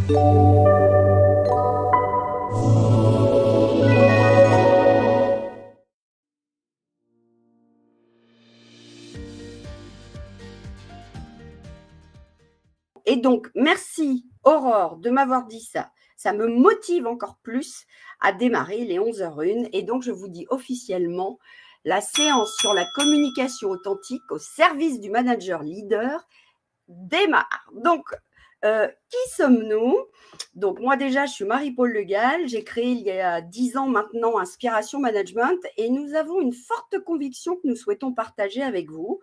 Et donc, merci Aurore de m'avoir dit ça. Ça me motive encore plus à démarrer les 11h01. Et donc, je vous dis officiellement, la séance sur la communication authentique au service du manager leader démarre. Donc, qui sommes-nous? Donc, moi déjà, je suis Marie-Paul Le Gall. J'ai créé il y a 10 ans maintenant Inspiration Management et nous avons une forte conviction que nous souhaitons partager avec vous.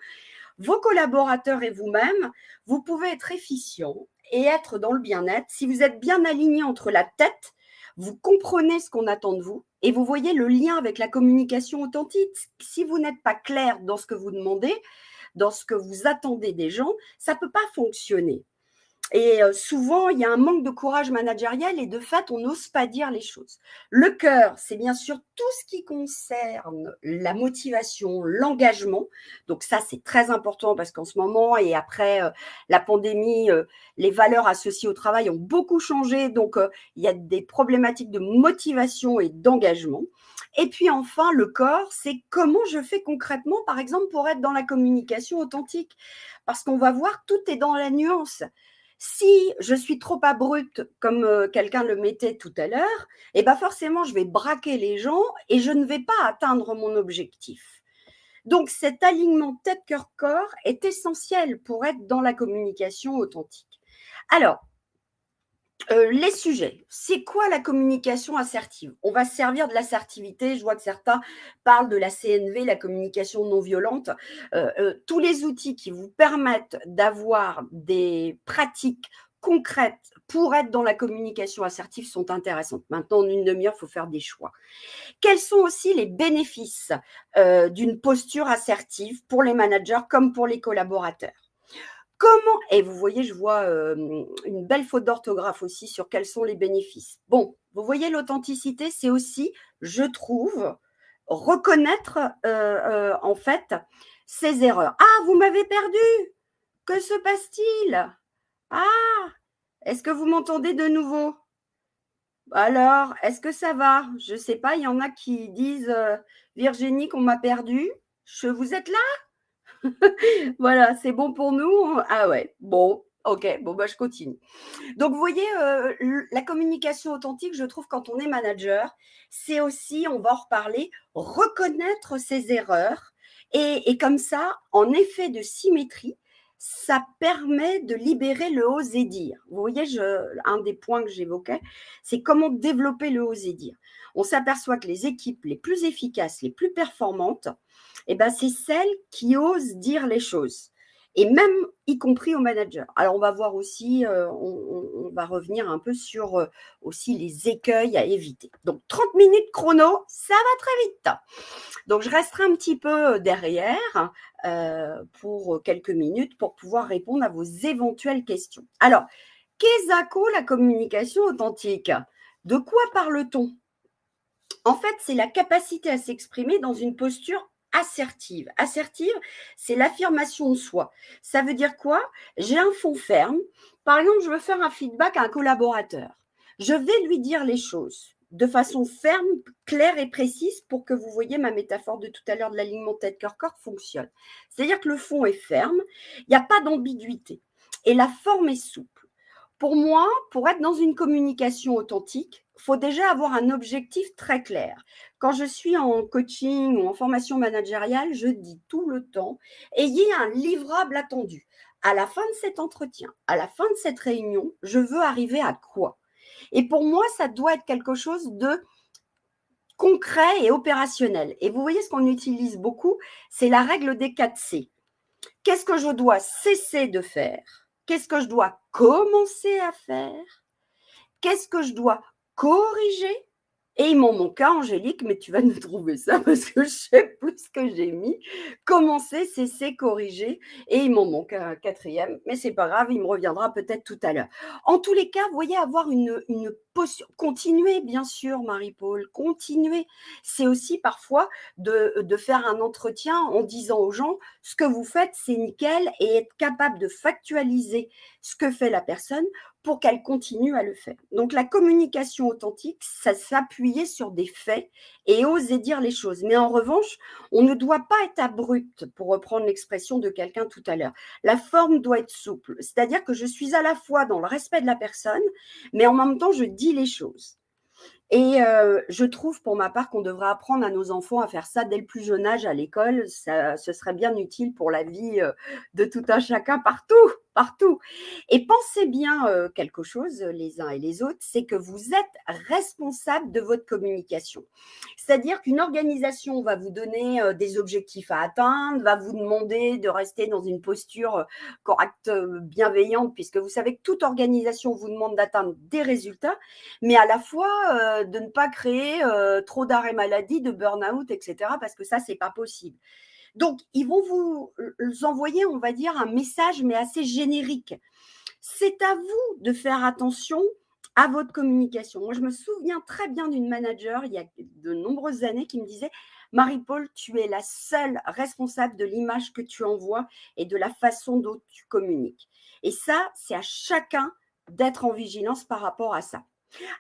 Vos collaborateurs et vous-même, vous pouvez être efficient et être dans le bien-être si vous êtes bien aligné entre la tête, vous comprenez ce qu'on attend de vous et vous voyez le lien avec la communication authentique. Si vous n'êtes pas clair dans ce que vous demandez, dans ce que vous attendez des gens, ça ne peut pas fonctionner. Et souvent, il y a un manque de courage managériel et de fait, on n'ose pas dire les choses. Le cœur, c'est bien sûr tout ce qui concerne la motivation, l'engagement. Donc ça, c'est très important parce qu'en ce moment et après la pandémie, les valeurs associées au travail ont beaucoup changé. Donc, il y a des problématiques de motivation et d'engagement. Et puis enfin, le corps, c'est comment je fais concrètement, par exemple, pour être dans la communication authentique. Parce qu'on va voir, tout est dans la nuance. Si je suis trop abrupte, comme quelqu'un le mettait tout à l'heure, eh ben forcément, je vais braquer les gens et je ne vais pas atteindre mon objectif. Donc, cet alignement tête-cœur-corps est essentiel pour être dans la communication authentique. Alors, les sujets. C'est quoi la communication assertive? On va se servir de l'assertivité. Je vois que certains parlent de la CNV, la communication non violente. Tous les outils qui vous permettent d'avoir des pratiques concrètes pour être dans la communication assertive sont intéressantes. Maintenant, en une demi-heure, il faut faire des choix. Quels sont aussi les bénéfices d'une posture assertive pour les managers comme pour les collaborateurs? Comment, et vous voyez, je vois une belle faute d'orthographe aussi sur quels sont les bénéfices. Bon, vous voyez, l'authenticité, c'est aussi, je trouve, reconnaître en fait ses erreurs. Ah, vous m'avez perdu. Que se passe-t-il? Ah, est-ce que vous m'entendez de nouveau? Alors, est-ce que ça va? Je ne sais pas, il y en a qui disent Virginie qu'on m'a perdu. Vous êtes là? Voilà, c'est bon pour nous? Ah ouais, bon, ok, bon, bah, je continue. Donc, vous voyez, la communication authentique, je trouve, quand on est manager, c'est aussi, on va en reparler, reconnaître ses erreurs. Et comme ça, en effet de symétrie, ça permet de libérer le oser dire. Vous voyez, un des points que j'évoquais, c'est comment développer le oser dire. On s'aperçoit que les équipes les plus efficaces, les plus performantes, eh ben, c'est celles qui osent dire les choses. Et même y compris aux managers. Alors, on va voir aussi, on va revenir un peu sur aussi les écueils à éviter. Donc, 30 minutes chrono, ça va très vite. Donc, je resterai un petit peu derrière pour quelques minutes pour pouvoir répondre à vos éventuelles questions. Alors, qu'est-ce que la communication authentique? De quoi parle-t-on? En fait, c'est la capacité à s'exprimer dans une posture assertive. Assertive, c'est l'affirmation de soi. Ça veut dire quoi? J'ai un fond ferme. Par exemple, je veux faire un feedback à un collaborateur. Je vais lui dire les choses de façon ferme, claire et précise pour que vous voyez ma métaphore de tout à l'heure de l'alignement tête-cœur-corps fonctionne. C'est-à-dire que le fond est ferme, il n'y a pas d'ambiguïté et la forme est souple. Pour moi, pour être dans une communication authentique, il faut déjà avoir un objectif très clair. Quand je suis en coaching ou en formation managériale, je dis tout le temps, ayez un livrable attendu. À la fin de cet entretien, à la fin de cette réunion, je veux arriver à quoi? Et pour moi, ça doit être quelque chose de concret et opérationnel. Et vous voyez, ce qu'on utilise beaucoup, c'est la règle des 4 C. Qu'est-ce que je dois cesser de faire? Qu'est-ce que je dois commencer à faire? Qu'est-ce que je dois corriger? Et il m'en manque un, Angélique, mais tu vas nous trouver ça parce que je sais plus ce que j'ai mis. Commencer, cesser, corriger. Et il m'en manque un quatrième, mais c'est pas grave, il me reviendra peut-être tout à l'heure. En tous les cas, vous voyez, avoir une posture. Continuez, bien sûr, Marie-Paul, continuez. C'est aussi parfois de faire un entretien en disant aux gens ce que vous faites, c'est nickel, et être capable de factualiser ce que fait la personne pour qu'elle continue à le faire. Donc, la communication authentique, ça s'appuyait sur des faits et oser dire les choses. Mais en revanche, on ne doit pas être abrupt, pour reprendre l'expression de quelqu'un tout à l'heure. La forme doit être souple, c'est-à-dire que je suis à la fois dans le respect de la personne, mais en même temps, je dis les choses. Et je trouve pour ma part qu'on devrait apprendre à nos enfants à faire ça dès le plus jeune âge à l'école. Ça, ce serait bien utile pour la vie de tout un chacun partout, partout. Et pensez bien quelque chose, les uns et les autres, c'est que vous êtes responsable de votre communication. C'est-à-dire qu'une organisation va vous donner des objectifs à atteindre, va vous demander de rester dans une posture correcte, bienveillante, puisque vous savez que toute organisation vous demande d'atteindre des résultats, mais à la fois de ne pas créer trop d'arrêts maladie, de burn-out, etc., parce que ça, c'est pas possible. Donc, ils vont vous envoyer, on va dire, un message, mais assez générique. C'est à vous de faire attention à votre communication. Moi, je me souviens très bien d'une manager, il y a de nombreuses années, qui me disait « Marie-Paul, tu es la seule responsable de l'image que tu envoies et de la façon dont tu communiques. » Et ça, c'est à chacun d'être en vigilance par rapport à ça.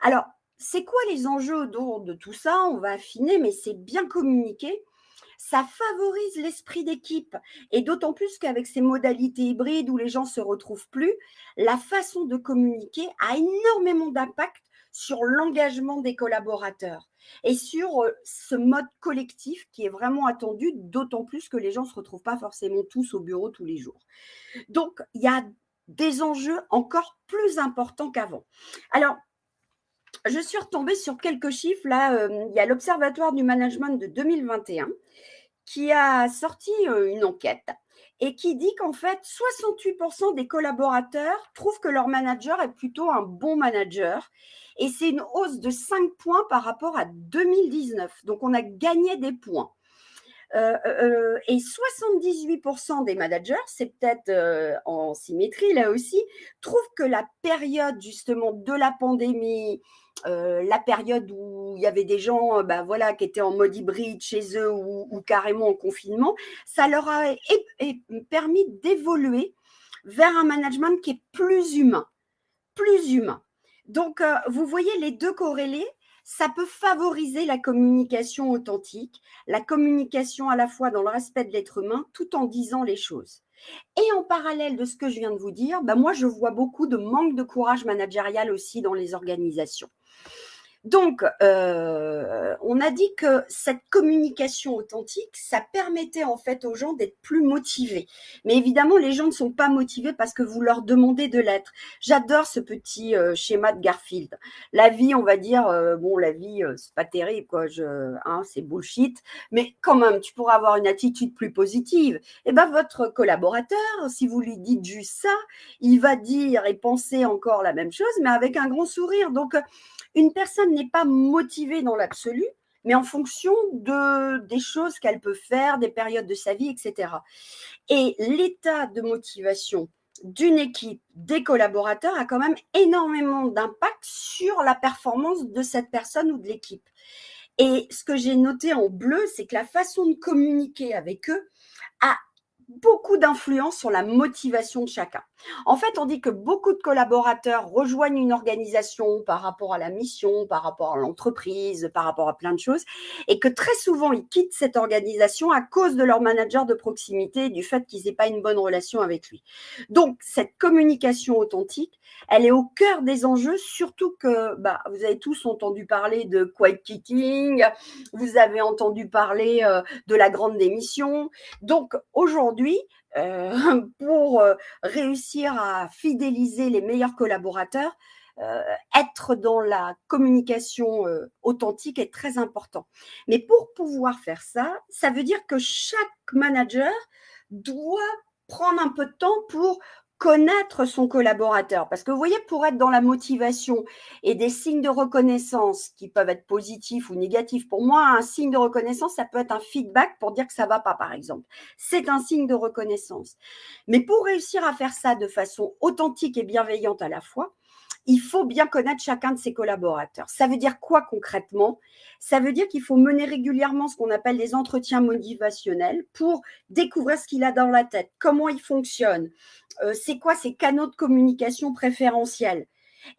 Alors, c'est quoi les enjeux autour de tout ça? On va affiner, mais c'est bien communiquer. Ça favorise l'esprit d'équipe. Et d'autant plus qu'avec ces modalités hybrides où les gens ne se retrouvent plus, la façon de communiquer a énormément d'impact sur l'engagement des collaborateurs et sur ce mode collectif qui est vraiment attendu, d'autant plus que les gens ne se retrouvent pas forcément tous au bureau tous les jours. Donc, il y a des enjeux encore plus importants qu'avant. Alors, je suis retombée sur quelques chiffres. Là, il y a l'Observatoire du management de 2021 qui a sorti une enquête et qui dit qu'en fait, 68% des collaborateurs trouvent que leur manager est plutôt un bon manager. Et c'est une hausse de 5 points par rapport à 2019. Donc, on a gagné des points. Et 78% des managers, c'est peut-être en symétrie là aussi, trouvent que la période justement de la pandémie, la période où il y avait des gens voilà, qui étaient en mode hybride chez eux ou carrément en confinement, ça leur a permis d'évoluer vers un management qui est plus humain. Plus humain. Donc, vous voyez les deux corrélés, ça peut favoriser la communication authentique, la communication à la fois dans le respect de l'être humain, tout en disant les choses. Et en parallèle de ce que je viens de vous dire, moi, je vois beaucoup de manque de courage managérial aussi dans les organisations. Donc, on a dit que cette communication authentique, ça permettait en fait aux gens d'être plus motivés. Mais évidemment, les gens ne sont pas motivés parce que vous leur demandez de l'être. J'adore ce petit schéma de Garfield. La vie, on va dire, la vie, c'est pas terrible, quoi. C'est bullshit. Mais quand même, tu pourras avoir une attitude plus positive. Et votre collaborateur, si vous lui dites juste ça, il va dire et penser encore la même chose, mais avec un grand sourire. Donc, une personne n'est pas motivée dans l'absolu, mais en fonction des choses qu'elle peut faire, des périodes de sa vie, etc. Et l'état de motivation d'une équipe, des collaborateurs, a quand même énormément d'impact sur la performance de cette personne ou de l'équipe. Et ce que j'ai noté en bleu, c'est que la façon de communiquer avec eux a beaucoup d'influence sur la motivation de chacun. En fait, on dit que beaucoup de collaborateurs rejoignent une organisation par rapport à la mission, par rapport à l'entreprise, par rapport à plein de choses, et que très souvent, ils quittent cette organisation à cause de leur manager de proximité et du fait qu'ils n'aient pas une bonne relation avec lui. Donc, cette communication authentique, elle est au cœur des enjeux, surtout que vous avez tous entendu parler de quiet quitting, vous avez entendu parler de la grande démission. Donc, aujourd'hui, pour réussir à fidéliser les meilleurs collaborateurs, être dans la communication authentique est très important. Mais pour pouvoir faire ça, ça veut dire que chaque manager doit prendre un peu de temps pour connaître son collaborateur. Parce que vous voyez, pour être dans la motivation et des signes de reconnaissance qui peuvent être positifs ou négatifs, pour moi, un signe de reconnaissance, ça peut être un feedback pour dire que ça ne va pas, par exemple. C'est un signe de reconnaissance. Mais pour réussir à faire ça de façon authentique et bienveillante à la fois, il faut bien connaître chacun de ses collaborateurs. Ça veut dire quoi concrètement? Ça veut dire qu'il faut mener régulièrement ce qu'on appelle des entretiens motivationnels pour découvrir ce qu'il a dans la tête, comment il fonctionne, c'est quoi ses canaux de communication préférentiels.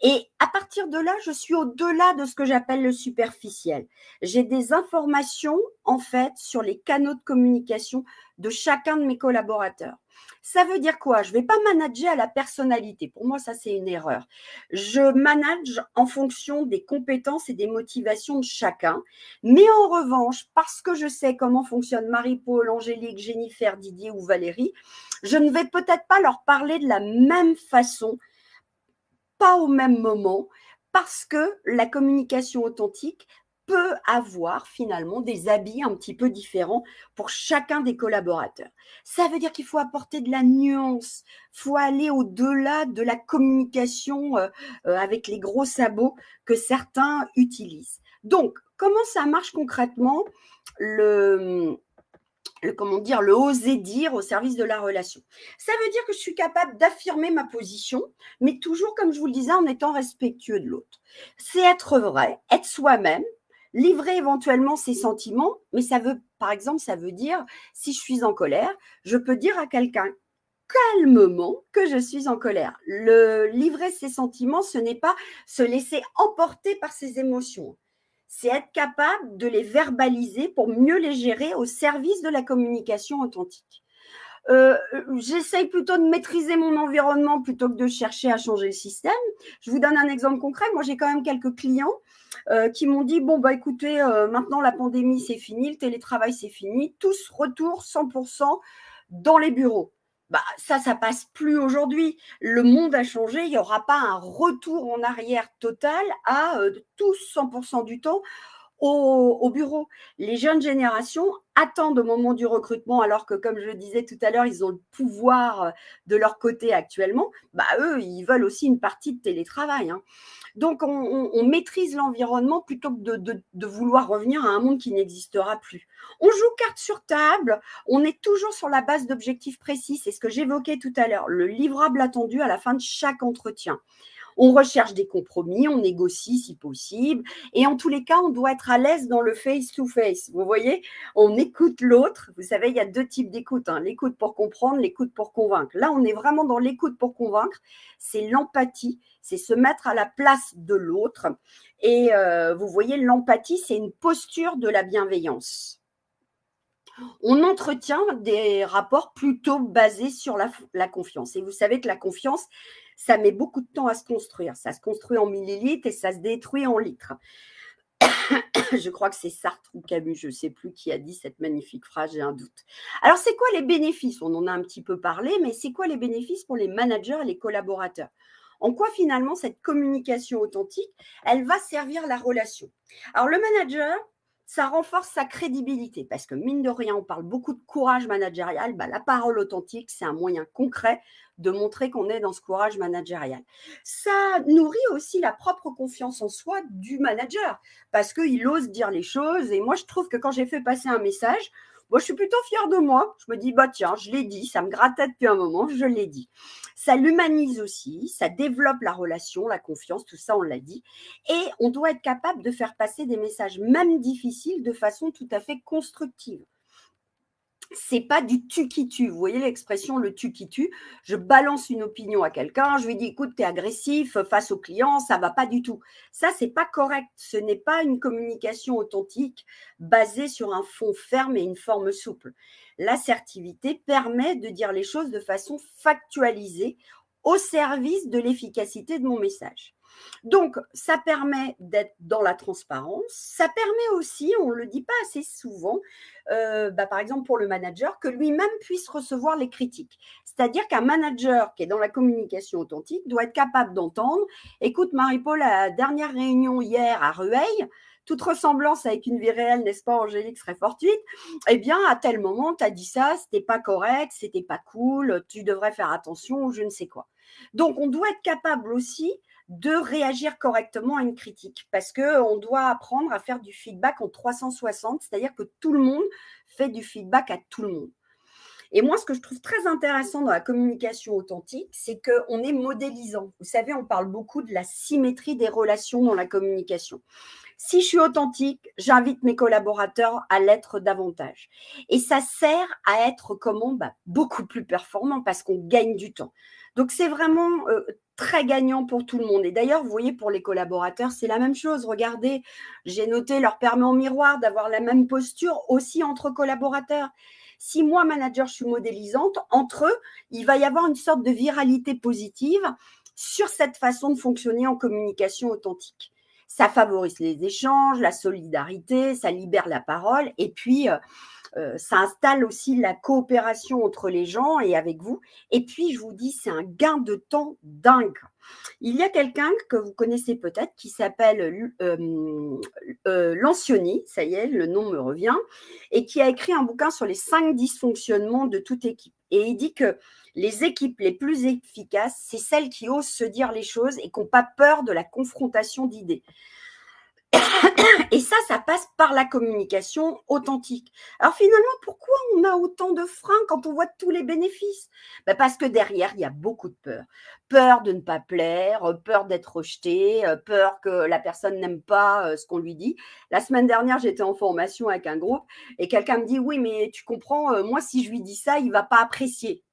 Et à partir de là, je suis au-delà de ce que j'appelle le superficiel. J'ai des informations, en fait, sur les canaux de communication de chacun de mes collaborateurs. Ça veut dire quoi? Je ne vais pas manager à la personnalité. Pour moi, ça, c'est une erreur. Je manage en fonction des compétences et des motivations de chacun. Mais en revanche, parce que je sais comment fonctionne Marie-Paul, Angélique, Jennifer, Didier ou Valérie, je ne vais peut-être pas leur parler de la même façon, pas au même moment, parce que la communication authentique peut avoir finalement des habits un petit peu différents pour chacun des collaborateurs. Ça veut dire qu'il faut apporter de la nuance, il faut aller au-delà de la communication avec les gros sabots que certains utilisent. Donc, comment ça marche concrètement le oser dire au service de la relation. Ça veut dire que je suis capable d'affirmer ma position, mais toujours, comme je vous le disais, en étant respectueux de l'autre. C'est être vrai, être soi-même, livrer éventuellement ses sentiments, mais par exemple, ça veut dire, si je suis en colère, je peux dire à quelqu'un calmement que je suis en colère. Livrer ses sentiments, ce n'est pas se laisser emporter par ses émotions. C'est être capable de les verbaliser pour mieux les gérer au service de la communication authentique. J'essaye plutôt de maîtriser mon environnement plutôt que de chercher à changer le système. Je vous donne un exemple concret. Moi, j'ai quand même quelques clients qui m'ont dit, bon, bah écoutez, maintenant la pandémie, c'est fini, le télétravail, c'est fini, tous retour 100% dans les bureaux. Bah, ça passe plus aujourd'hui. Le monde a changé. Il n'y aura pas un retour en arrière total à tous 100% du temps au bureau. Les jeunes générations attendent au moment du recrutement, alors que, comme je le disais tout à l'heure, ils ont le pouvoir de leur côté actuellement. Bah, eux, ils veulent aussi une partie de télétravail. Hein. Donc, on maîtrise l'environnement plutôt que de vouloir revenir à un monde qui n'existera plus. On joue carte sur table, on est toujours sur la base d'objectifs précis. C'est ce que j'évoquais tout à l'heure, le livrable attendu à la fin de chaque entretien. On recherche des compromis, on négocie si possible. Et en tous les cas, on doit être à l'aise dans le face-to-face. Vous voyez, on écoute l'autre. Vous savez, il y a deux types d'écoute. Hein. L'écoute pour comprendre, l'écoute pour convaincre. Là, on est vraiment dans l'écoute pour convaincre. C'est l'empathie, c'est se mettre à la place de l'autre. Et vous voyez, l'empathie, c'est une posture de la bienveillance. On entretient des rapports plutôt basés sur la confiance. Et vous savez que la confiance, ça met beaucoup de temps à se construire. Ça se construit en millilitres et ça se détruit en litres. Je crois que c'est Sartre ou Camus, je ne sais plus qui a dit cette magnifique phrase, j'ai un doute. Alors, c'est quoi les bénéfices? On en a un petit peu parlé, mais c'est quoi les bénéfices pour les managers et les collaborateurs? En quoi, finalement, cette communication authentique, elle va servir la relation? Alors, le manager, ça renforce sa crédibilité parce que, mine de rien, on parle beaucoup de courage managérial. Bah, la parole authentique, c'est un moyen concret de montrer qu'on est dans ce courage managérial. Ça nourrit aussi la propre confiance en soi du manager parce qu'il ose dire les choses. Et moi, je trouve que quand j'ai fait passer un message, moi, je suis plutôt fière de moi. Je me dis, bah tiens, je l'ai dit, ça me grattait depuis un moment, je l'ai dit. Ça l'humanise aussi, ça développe la relation, la confiance, tout ça, on l'a dit. Et on doit être capable de faire passer des messages, même difficiles, de façon tout à fait constructive. C'est pas du tu qui tue. Vous voyez l'expression le tu qui tue? Je balance une opinion à quelqu'un, je lui dis écoute, tu es agressif face au client, ça va pas du tout. Ça, c'est pas correct. Ce n'est pas une communication authentique basée sur un fond ferme et une forme souple. L'assertivité permet de dire les choses de façon factualisée au service de l'efficacité de mon message. Donc, ça permet d'être dans la transparence. Ça permet aussi, on ne le dit pas assez souvent, par exemple pour le manager, que lui-même puisse recevoir les critiques. C'est-à-dire qu'un manager qui est dans la communication authentique doit être capable d'entendre, écoute Marie-Paul, à la dernière réunion hier à Rueil, toute ressemblance avec une vie réelle, n'est-ce pas Angélique, serait fortuite, eh bien à tel moment, tu as dit ça, c'était pas correct, c'était pas cool, tu devrais faire attention ou je ne sais quoi. Donc, on doit être capable aussi de réagir correctement à une critique parce qu'on doit apprendre à faire du feedback en 360, c'est-à-dire que tout le monde fait du feedback à tout le monde. Et moi, ce que je trouve très intéressant dans la communication authentique, c'est qu'on est modélisant. Vous savez, on parle beaucoup de la symétrie des relations dans la communication. Si je suis authentique, j'invite mes collaborateurs à l'être davantage. Et ça sert à être comment beaucoup plus performant parce qu'on gagne du temps. Donc, c'est vraiment très gagnant pour tout le monde. Et d'ailleurs, vous voyez, pour les collaborateurs, c'est la même chose. Regardez, j'ai noté, leur permet en miroir d'avoir la même posture aussi entre collaborateurs. Si moi, manager, je suis modélisante, entre eux, il va y avoir une sorte de viralité positive sur cette façon de fonctionner en communication authentique. Ça favorise les échanges, la solidarité, ça libère la parole et puis ça installe aussi la coopération entre les gens et avec vous. Et puis, je vous dis, c'est un gain de temps dingue. Il y a quelqu'un que vous connaissez peut-être qui s'appelle Lancioni, ça y est, le nom me revient, et qui a écrit un bouquin sur les 5 dysfonctionnements de toute équipe. Et il dit que les équipes les plus efficaces, c'est celles qui osent se dire les choses et qui n'ont pas peur de la confrontation d'idées. Et ça passe par la communication authentique. Alors finalement, pourquoi on a autant de freins quand on voit tous les bénéfices ? Parce que derrière, il y a beaucoup de peur. Peur de ne pas plaire, peur d'être rejeté, peur que la personne n'aime pas ce qu'on lui dit. La semaine dernière, j'étais en formation avec un groupe et quelqu'un me dit « Oui, mais tu comprends, moi, si je lui dis ça, il ne va pas apprécier. »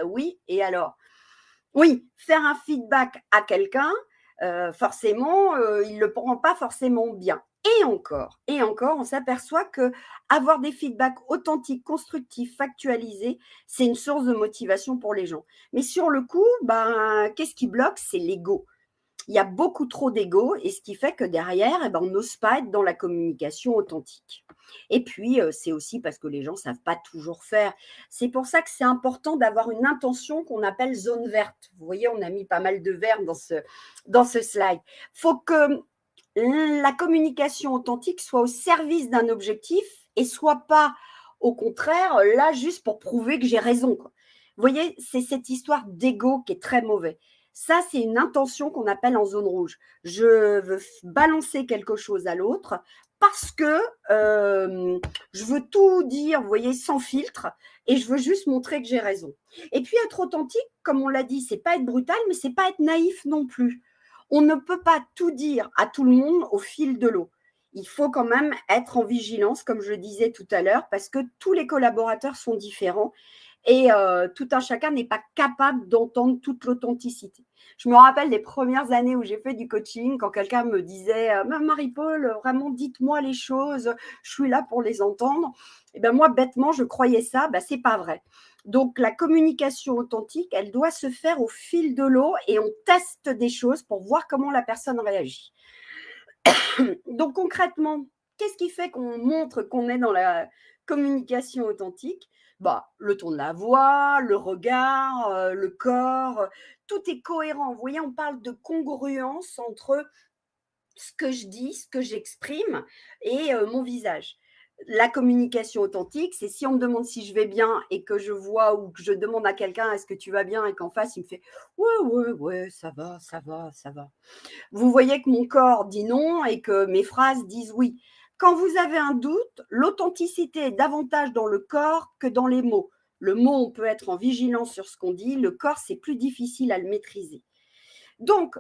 Oui, et alors ? Oui, faire un feedback à quelqu'un, forcément, il ne le prend pas forcément bien. Et encore, on s'aperçoit qu'avoir des feedbacks authentiques, constructifs, factualisés, c'est une source de motivation pour les gens. Mais sur le coup, qu'est-ce qui bloque ? C'est l'ego. Il y a beaucoup trop d'ego et ce qui fait que derrière, on n'ose pas être dans la communication authentique. Et puis, c'est aussi parce que les gens ne savent pas toujours faire. C'est pour ça que c'est important d'avoir une intention qu'on appelle zone verte. Vous voyez, on a mis pas mal de vert dans ce slide. Il faut que la communication authentique soit au service d'un objectif et soit pas, au contraire, là juste pour prouver que j'ai raison, quoi. Vous voyez, c'est cette histoire d'ego qui est très mauvais. Ça, c'est une intention qu'on appelle en zone rouge. Je veux balancer quelque chose à l'autre parce que je veux tout dire, vous voyez, sans filtre, et je veux juste montrer que j'ai raison. Et puis, être authentique, comme on l'a dit, c'est pas être brutal, mais c'est pas être naïf non plus. On ne peut pas tout dire à tout le monde au fil de l'eau. Il faut quand même être en vigilance, comme je le disais tout à l'heure, parce que tous les collaborateurs sont différents et tout un chacun n'est pas capable d'entendre toute l'authenticité. Je me rappelle des premières années où j'ai fait du coaching, quand quelqu'un me disait « Marie-Paul, vraiment, dites-moi les choses, je suis là pour les entendre ». Et bien moi, bêtement, je croyais ça, c'est pas vrai. Donc, la communication authentique, elle doit se faire au fil de l'eau et on teste des choses pour voir comment la personne réagit. Donc, concrètement, qu'est-ce qui fait qu'on montre qu'on est dans la communication authentique ? Le ton de la voix, le regard, le corps, tout est cohérent. Vous voyez, on parle de congruence entre ce que je dis, ce que j'exprime et mon visage. La communication authentique, c'est si on me demande si je vais bien et que je vois ou que je demande à quelqu'un est-ce que tu vas bien et qu'en face il me fait ouais, ça va. Vous voyez que mon corps dit non et que mes phrases disent oui. Quand vous avez un doute, l'authenticité est davantage dans le corps que dans les mots. Le mot, on peut être en vigilance sur ce qu'on dit. Le corps, c'est plus difficile à le maîtriser. Donc,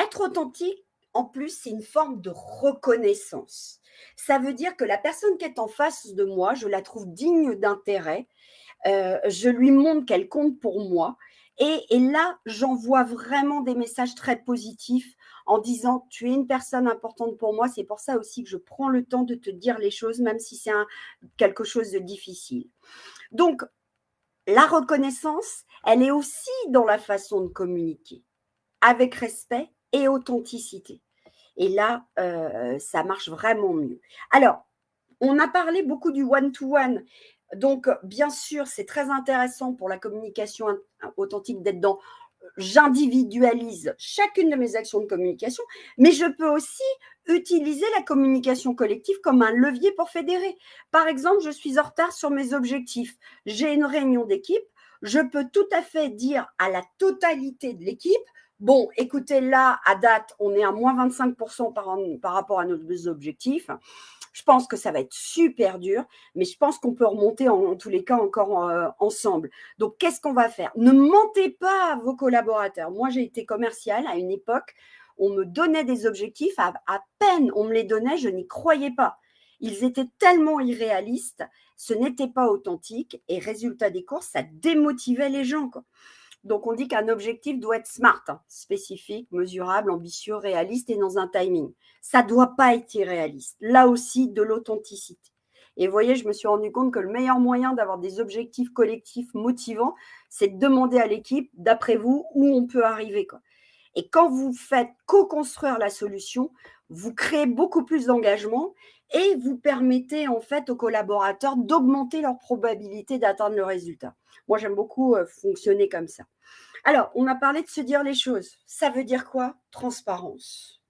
être authentique, en plus, c'est une forme de reconnaissance. Ça veut dire que la personne qui est en face de moi, je la trouve digne d'intérêt. Je lui montre qu'elle compte pour moi. Et là, j'envoie vraiment des messages très positifs en disant « Tu es une personne importante pour moi, c'est pour ça aussi que je prends le temps de te dire les choses, même si c'est quelque chose de difficile. » Donc, la reconnaissance, elle est aussi dans la façon de communiquer, avec respect et authenticité. Et là, ça marche vraiment mieux. Alors, on a parlé beaucoup du one-to-one. Donc, bien sûr, c'est très intéressant pour la communication authentique d'être dans j'individualise chacune de mes actions de communication, mais je peux aussi utiliser la communication collective comme un levier pour fédérer. Par exemple, je suis en retard sur mes objectifs. J'ai une réunion d'équipe. Je peux tout à fait dire à la totalité de l'équipe bon, écoutez, là, à date, on est à moins 25% par rapport à nos objectifs. Je pense que ça va être super dur, mais je pense qu'on peut remonter en tous les cas encore ensemble. Donc, qu'est-ce qu'on va faire? Ne mentez pas à vos collaborateurs. Moi, j'ai été commerciale à une époque. On me donnait des objectifs, à peine on me les donnait, je n'y croyais pas. Ils étaient tellement irréalistes, ce n'était pas authentique et résultat des courses, ça démotivait les gens, quoi. Donc, on dit qu'un objectif doit être smart, hein, spécifique, mesurable, ambitieux, réaliste et dans un timing. Ça ne doit pas être irréaliste. Là aussi, de l'authenticité. Et vous voyez, je me suis rendu compte que le meilleur moyen d'avoir des objectifs collectifs motivants, c'est de demander à l'équipe, d'après vous, où on peut arriver, quoi. Et quand vous faites co-construire la solution, vous créez beaucoup plus d'engagement et vous permettez en fait aux collaborateurs d'augmenter leur probabilité d'atteindre le résultat. Moi, j'aime beaucoup fonctionner comme ça. Alors, on a parlé de se dire les choses. Ça veut dire quoi? Transparence.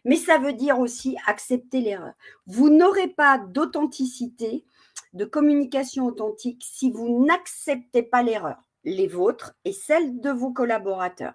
Mais ça veut dire aussi accepter l'erreur. Vous n'aurez pas d'authenticité, de communication authentique si vous n'acceptez pas l'erreur, les vôtres et celles de vos collaborateurs.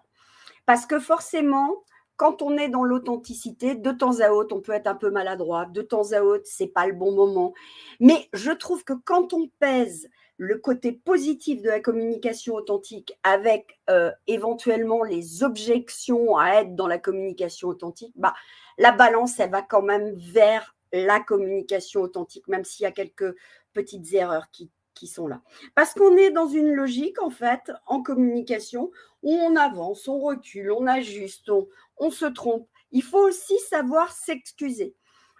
Parce que forcément, quand on est dans l'authenticité, de temps à autre, on peut être un peu maladroit, de temps à autre, c'est pas le bon moment. Mais je trouve que quand on pèse le côté positif de la communication authentique avec éventuellement les objections à être dans la communication authentique, bah, la balance, elle va quand même vers la communication authentique, même s'il y a quelques petites erreurs qui sont là. Parce qu'on est dans une logique, en fait, en communication, où on avance, on recule, on ajuste, on se trompe. Il faut aussi savoir s'excuser.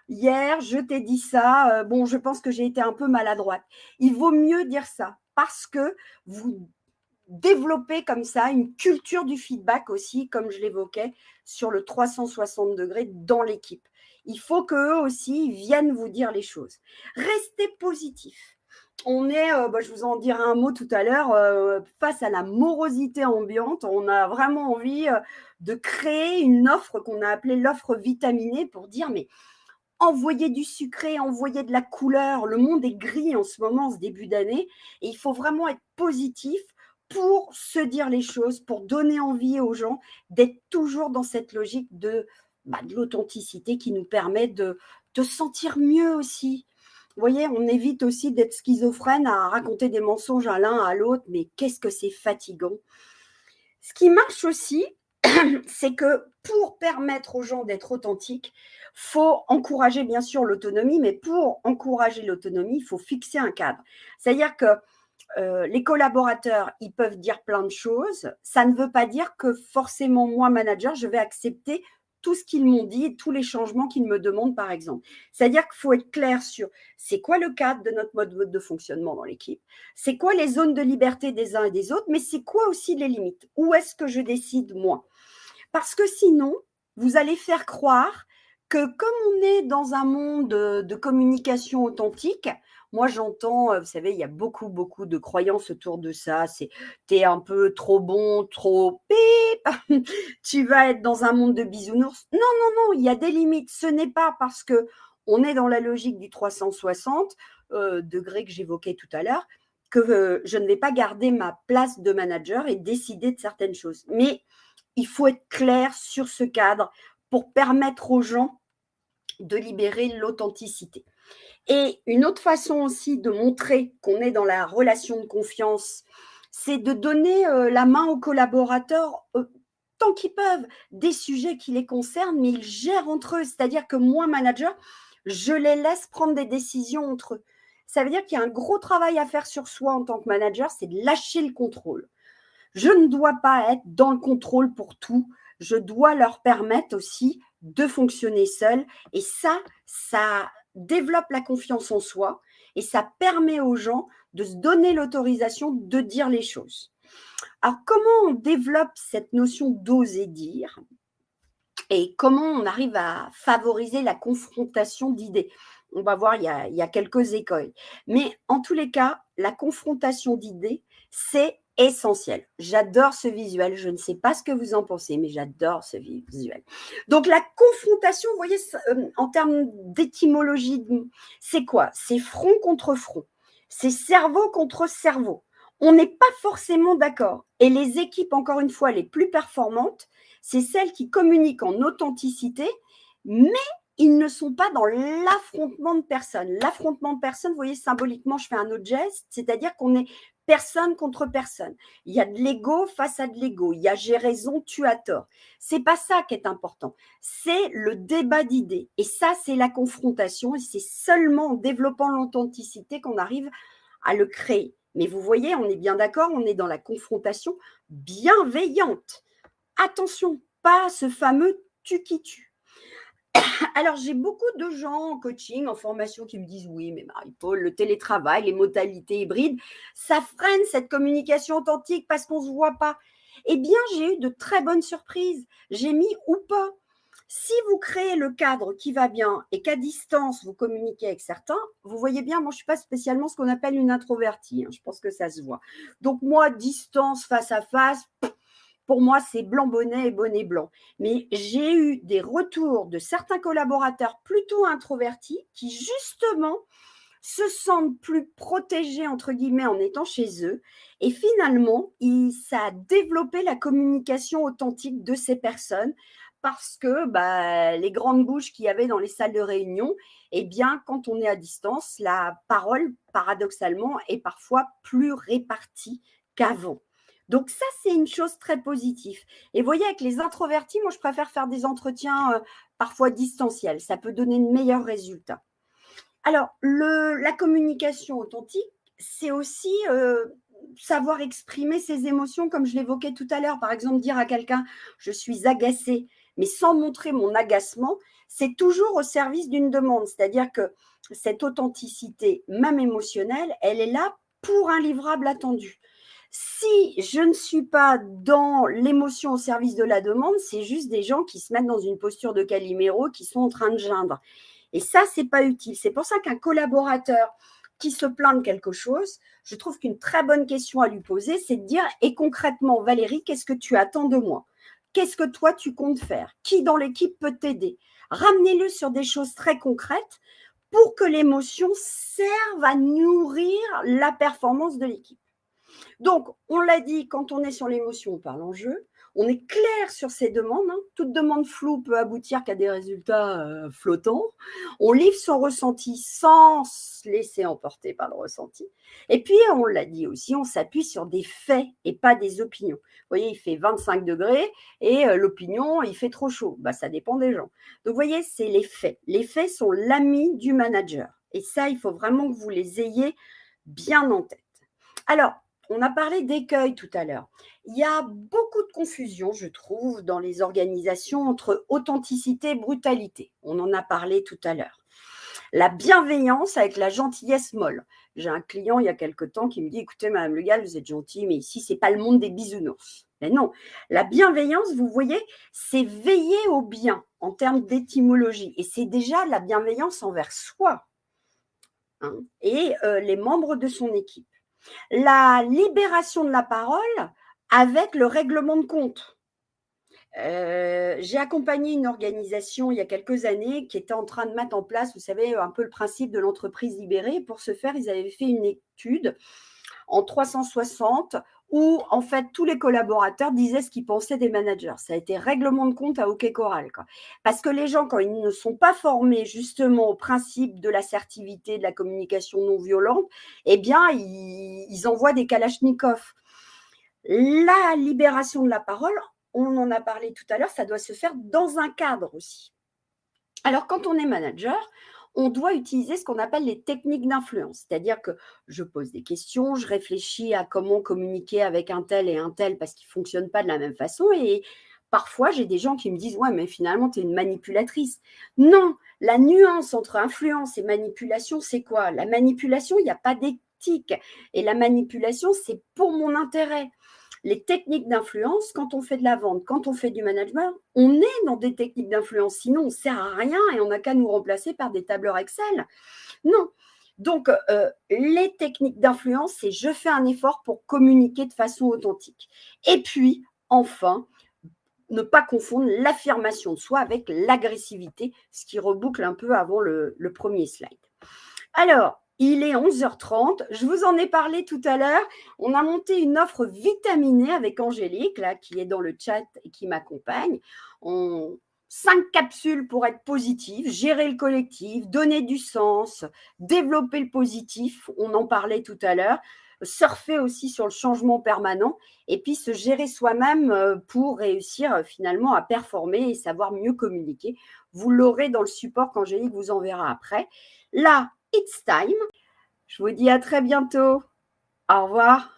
Hier, je t'ai dit ça, bon, je pense que j'ai été un peu maladroite. Il vaut mieux dire ça parce que vous développez comme ça une culture du feedback aussi, comme je l'évoquais, sur le 360 degrés dans l'équipe. Il faut qu'eux aussi viennent vous dire les choses. Restez positif. On est, je vous en dirai un mot tout à l'heure, face à la morosité ambiante. On a vraiment envie de créer une offre qu'on a appelée l'offre vitaminée pour dire, mais envoyer du sucré, envoyer de la couleur. Le monde est gris en ce moment, en ce début d'année, et il faut vraiment être positif pour se dire les choses, pour donner envie aux gens d'être toujours dans cette logique de l'authenticité qui nous permet de se sentir mieux aussi. Vous voyez, on évite aussi d'être schizophrène à raconter des mensonges à l'un, à l'autre, mais qu'est-ce que c'est fatigant. Ce qui marche aussi, c'est que pour permettre aux gens d'être authentiques, il faut encourager bien sûr l'autonomie, mais pour encourager l'autonomie, il faut fixer un cadre. C'est-à-dire que les collaborateurs, ils peuvent dire plein de choses. Ça ne veut pas dire que forcément, moi, manager, je vais accepter tout ce qu'ils m'ont dit, tous les changements qu'ils me demandent, par exemple. C'est-à-dire qu'il faut être clair sur c'est quoi le cadre de notre mode de fonctionnement dans l'équipe, c'est quoi les zones de liberté des uns et des autres, mais c'est quoi aussi les limites? Où est-ce que je décide, moi? Parce que sinon, vous allez faire croire que comme on est dans un monde de communication authentique, moi j'entends, vous savez, il y a beaucoup, beaucoup de croyances autour de ça. C'est t'es un peu trop bon, trop pip, tu vas être dans un monde de bisounours. Non, non, non, il y a des limites. Ce n'est pas parce que on est dans la logique du 360 degrés que j'évoquais tout à l'heure que je ne vais pas garder ma place de manager et décider de certaines choses. Mais il faut être clair sur ce cadre pour permettre aux gens de libérer l'authenticité. Et une autre façon aussi de montrer qu'on est dans la relation de confiance, c'est de donner la main aux collaborateurs tant qu'ils peuvent, des sujets qui les concernent, mais ils gèrent entre eux. C'est-à-dire que moi, manager, je les laisse prendre des décisions entre eux. Ça veut dire qu'il y a un gros travail à faire sur soi en tant que manager, c'est de lâcher le contrôle. Je ne dois pas être dans le contrôle pour tout. Je dois leur permettre aussi de fonctionner seuls. Et ça développe la confiance en soi et ça permet aux gens de se donner l'autorisation de dire les choses. Alors, comment on développe cette notion d'oser dire et comment on arrive à favoriser la confrontation d'idées? On va voir, il y a quelques écoles. Mais en tous les cas, la confrontation d'idées, c'est essentiel. J'adore ce visuel. Je ne sais pas ce que vous en pensez, mais j'adore ce visuel. Donc, la confrontation, vous voyez, en termes d'étymologie, c'est quoi? C'est front contre front. C'est cerveau contre cerveau. On n'est pas forcément d'accord. Et les équipes, encore une fois, les plus performantes, c'est celles qui communiquent en authenticité, mais ils ne sont pas dans l'affrontement de personnes. L'affrontement de personnes, vous voyez, symboliquement, je fais un autre geste, c'est-à-dire qu'on est personne contre personne. Il y a de l'ego face à de l'ego. Il y a j'ai raison, tu as tort. C'est pas ça qui est important. C'est le débat d'idées. Et ça, c'est la confrontation. Et c'est seulement en développant l'authenticité qu'on arrive à le créer. Mais vous voyez, on est bien d'accord, on est dans la confrontation bienveillante. Attention, pas ce fameux tu qui tue. Alors, j'ai beaucoup de gens en coaching, en formation qui me disent oui, mais Marie-Paul, le télétravail, les modalités hybrides, ça freine cette communication authentique parce qu'on ne se voit pas. Eh bien, j'ai eu de très bonnes surprises. J'ai mis ou pas. Si vous créez le cadre qui va bien et qu'à distance, vous communiquez avec certains, vous voyez bien, moi, je ne suis pas spécialement ce qu'on appelle une introvertie. Je pense que ça se voit. Donc, moi, distance, face à face, pour moi, c'est blanc bonnet et bonnet blanc. Mais j'ai eu des retours de certains collaborateurs plutôt introvertis qui, justement, se sentent plus protégés, entre guillemets, en étant chez eux. Et finalement, ça a développé la communication authentique de ces personnes parce que les grandes bouches qu'il y avait dans les salles de réunion, eh bien, quand on est à distance, la parole, paradoxalement, est parfois plus répartie qu'avant. Donc ça, c'est une chose très positive. Et vous voyez, avec les introvertis, moi, je préfère faire des entretiens parfois distanciels. Ça peut donner de meilleurs résultats. Alors, la communication authentique, c'est aussi savoir exprimer ses émotions, comme je l'évoquais tout à l'heure. Par exemple, dire à quelqu'un « je suis agacée », mais sans montrer mon agacement, c'est toujours au service d'une demande. C'est-à-dire que cette authenticité, même émotionnelle, elle est là pour un livrable attendu. Si je ne suis pas dans l'émotion au service de la demande, c'est juste des gens qui se mettent dans une posture de Calimero, qui sont en train de geindre. Et ça, ce n'est pas utile. C'est pour ça qu'un collaborateur qui se plaint de quelque chose, je trouve qu'une très bonne question à lui poser, c'est de dire « Et concrètement, Valérie, qu'est-ce que tu attends de moi ? Qu'est-ce que toi, tu comptes faire ? Qui dans l'équipe peut t'aider ?» Ramenez-le sur des choses très concrètes pour que l'émotion serve à nourrir la performance de l'équipe. Donc, on l'a dit, quand on est sur l'émotion, on parle en jeu. On est clair sur ses demandes. Toute demande floue peut aboutir qu'à des résultats flottants. On livre son ressenti sans se laisser emporter par le ressenti. Et puis, on l'a dit aussi, on s'appuie sur des faits et pas des opinions. Vous voyez, il fait 25 degrés et l'opinion, il fait trop chaud. Ça dépend des gens. Donc, vous voyez, c'est les faits. Les faits sont l'ami du manager. Et ça, il faut vraiment que vous les ayez bien en tête. Alors, on a parlé d'écueils tout à l'heure. Il y a beaucoup de confusion, je trouve, dans les organisations entre authenticité et brutalité. On en a parlé tout à l'heure. La bienveillance avec la gentillesse molle. J'ai un client il y a quelque temps qui me dit « Écoutez, Madame Le Gall, vous êtes gentille, mais ici, ce n'est pas le monde des bisounours. » Mais non, la bienveillance, vous voyez, c'est veiller au bien en termes d'étymologie. Et c'est déjà la bienveillance envers soi et les membres de son équipe. La libération de la parole avec le règlement de compte. J'ai accompagné une organisation il y a quelques années qui était en train de mettre en place, vous savez, un peu le principe de l'entreprise libérée. Pour ce faire, ils avaient fait une étude en 360 où, en fait, tous les collaborateurs disaient ce qu'ils pensaient des managers. Ça a été règlement de compte à hockey choral, quoi. Parce que les gens, quand ils ne sont pas formés justement au principe de l'assertivité, de la communication non violente, eh bien, ils envoient des kalachnikovs. La libération de la parole, on en a parlé tout à l'heure, ça doit se faire dans un cadre aussi. Alors, quand on est manager, on doit utiliser ce qu'on appelle les techniques d'influence. C'est-à-dire que je pose des questions, je réfléchis à comment communiquer avec un tel et un tel parce qu'ils ne fonctionnent pas de la même façon. Et parfois, j'ai des gens qui me disent « Ouais, mais finalement, tu es une manipulatrice. » Non, la nuance entre influence et manipulation, c'est quoi ? La manipulation, il n'y a pas d'éthique. Et la manipulation, c'est pour mon intérêt. Les techniques d'influence, quand on fait de la vente, quand on fait du management, on est dans des techniques d'influence. Sinon, on ne sert à rien et on n'a qu'à nous remplacer par des tableurs Excel. Non. Donc, les techniques d'influence, c'est je fais un effort pour communiquer de façon authentique. Et puis, enfin, ne pas confondre l'affirmation de soi avec l'agressivité, ce qui reboucle un peu avant le premier slide. Alors, il est 11h30, je vous en ai parlé tout à l'heure. On a monté une offre vitaminée avec Angélique, là, qui est dans le chat et qui m'accompagne. On 5 capsules pour être positif, gérer le collectif, donner du sens, développer le positif, on en parlait tout à l'heure, surfer aussi sur le changement permanent et puis se gérer soi-même pour réussir finalement à performer et savoir mieux communiquer. Vous l'aurez dans le support qu'Angélique vous enverra après. Là, it's time. Je vous dis à très bientôt. Au revoir.